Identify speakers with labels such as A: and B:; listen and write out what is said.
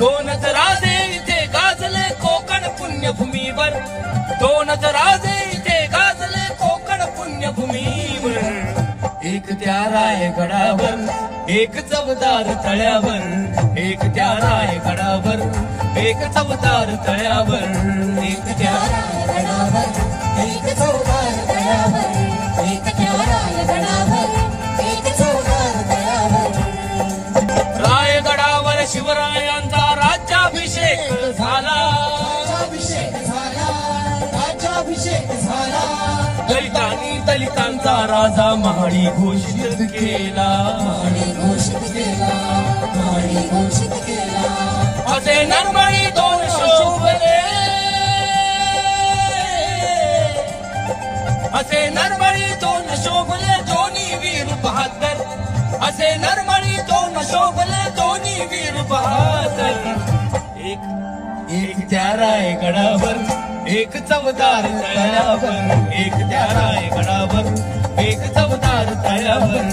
A: दोनच राजे इथे गाजले कोकण पुण्यभूमीवर, दोनच राजे इथे गाजले कोकण पुण्यभूमीवर। एक त्या रायगडावर, एक चवदार तळ्यावर, एक त्या रायगडावर, एक चवदार तळ्यावर, एक त्या
B: रायगडावर, एक चवदार तळ्यावर, एक त्या रायगडावर, एक चवदार तळ्यावर।
A: रायगडावर शिवरायांचा राज्याभिषेक झाला,
B: राज्याभिषेक झाला, राज्याभिषेक झाला।
A: दलितांनी दलितांचा राजा महाडी घोषित केला,
B: महाडी घोषित केला, महाडी घोषित केला।
A: असे नरमणी दोन शोभले, असे नरमणी दोन शोभले दोन्ही वीर बहादर, असे नरमणी दोन शोभले दोन्ही वीर बहादर। एक त्या रायगडावर, एक चवदार तळ्यावर, एक त्या रायगडावर, एक चवदार तळ्यावर।